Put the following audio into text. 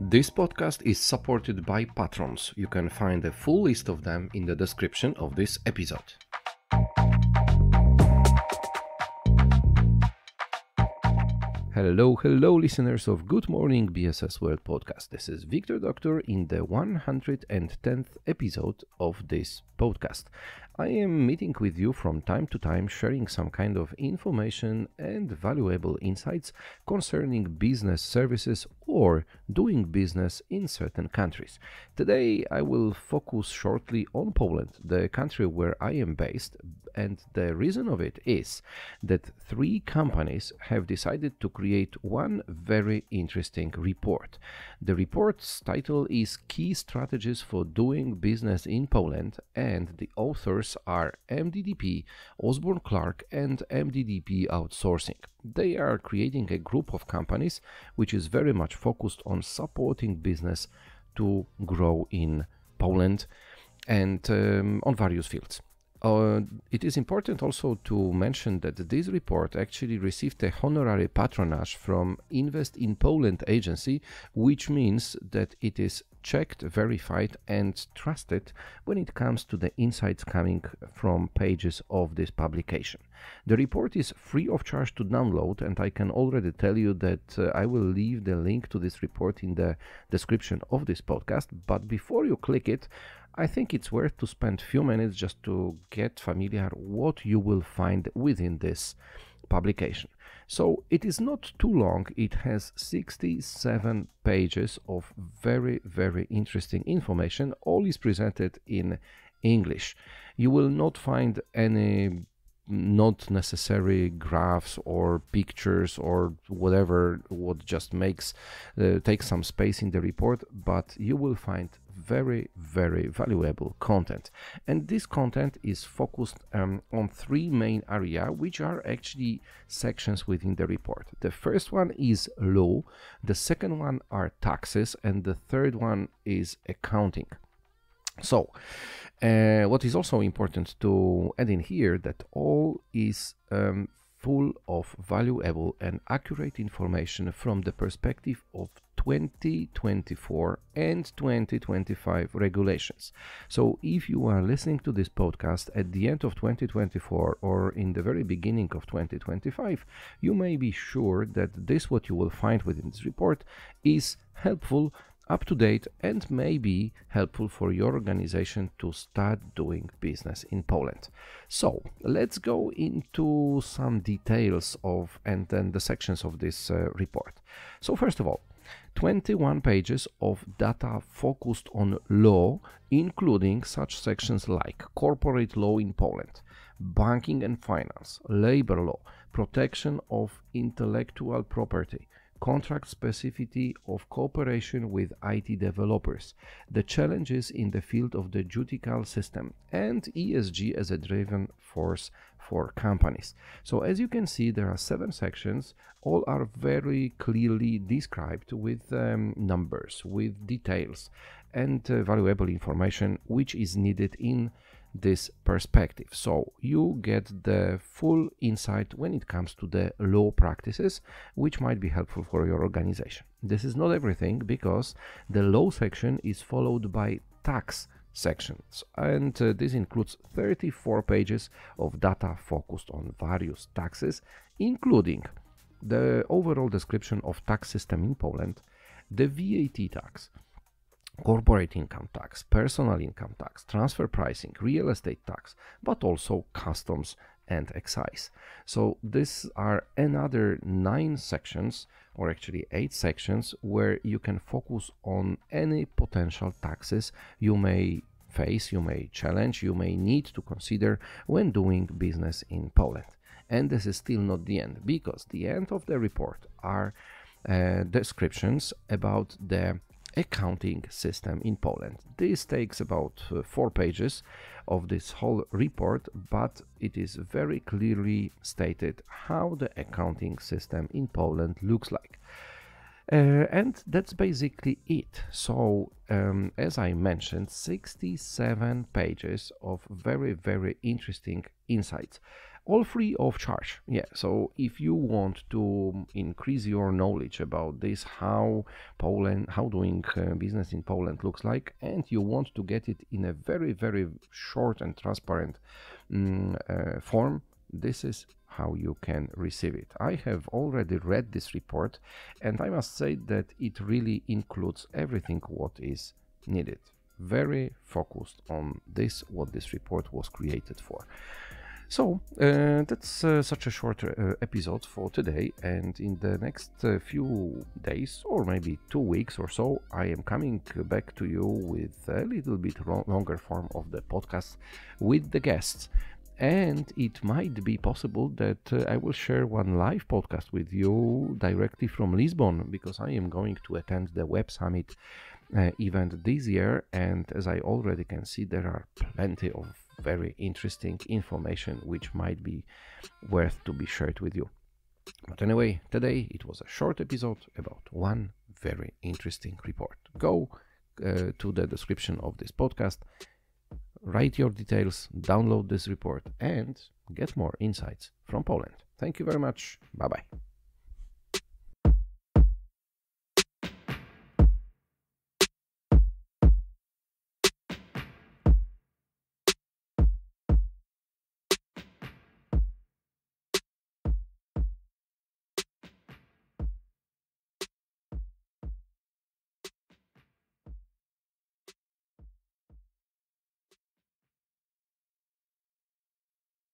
This podcast is supported by patrons. You can find a full list of them in the description of this episode. Hello listeners of Good Morning BSS World podcast. This is Wiktor Doktor in the 110th episode of this podcast. I am meeting with you from time to time, sharing some kind of information and valuable insights concerning business services or doing business in certain countries. Today I will focus shortly on Poland, the country where I am based, and the reason of it is that 3 companies have decided to create one very interesting report. The report's title is Key Strategies for Doing Business in Poland, and the authors are MDDP, Osborne Clarke, and MDDP Outsourcing. They are creating a group of companies which is very much focused on supporting business to grow in Poland and on various fields. It is important also to mention that this report actually received a honorary patronage from Invest in Poland agency, which means that it is checked, verified and trusted when it comes to the insights coming from pages of this publication. The report is free of charge to download, and I can already tell you that I will leave the link to this report in the description of this podcast. But before you click it, I think it's worth to spend a few minutes just to get familiar what you will find within this publication. So it is not too long. It has 67 pages of very interesting information. All is presented in English. You will not find any not necessary graphs or pictures or whatever what just makes take some space in the report, but you will find very valuable content. And this content is focused on 3 main areas, which are actually sections within the report. The first one is law, the second one are taxes, and the third one is accounting. So what is also important to add in here that all is full of valuable and accurate information from the perspective of 2024 and 2025 regulations. So if you are listening to this podcast at the end of 2024 or in the very beginning of 2025, you may be sure that this what you will find within this report is helpful, up to date, and may be helpful for your organization to start doing business in Poland. So let's go into some details of and then the sections of this report. So first of all, 21 pages of data focused on law, including such sections like corporate law in Poland, banking and finance, labor law, protection of intellectual property, contract specificity of cooperation with IT developers, the challenges in the field of the judicial system, and ESG as a driving force for companies. So as you can see, there are 7 sections. All are very clearly described with numbers, with details and valuable information which is needed in this perspective. So you get the full insight when it comes to the law practices, which might be helpful for your organization. This is not everything, because the law section is followed by tax sections, and this includes 34 pages of data focused on various taxes, including the overall description of tax system in Poland, the VAT tax, corporate income tax, personal income tax, transfer pricing, real estate tax, but also customs and excise. So these are another 9 sections, or actually 8 sections, where you can focus on any potential taxes you may face, you may challenge, you may need to consider when doing business in Poland. And this is still not the end, because the end of the report are descriptions about the accounting system in Poland. This takes about 4 pages of this whole report, but it is very clearly stated how the accounting system in Poland looks like. And that's basically it. So, as I mentioned, 67 pages of very, very interesting insights, all free of charge. Yeah, so if you want to increase your knowledge about this, how doing business in Poland looks like, and you want to get it in a very, very short and transparent form, this is how you can receive it. I have already read this report, and I must say that it really includes everything what is needed. Very focused on this, what this report was created for. So that's such a short episode for today, and in the next few days or maybe 2 weeks or so, I am coming back to you with a little bit longer form of the podcast with the guests. And it might be possible that I will share one live podcast with you directly from Lisbon, because I am going to attend the Web Summit event this year, and as I already can see, there are plenty of very interesting information which might be worth to be shared with you. But anyway, today it was a short episode about one very interesting report. Go to the description of this podcast, write your details, download this report, and get more insights from Poland. Thank you very much. Bye-bye.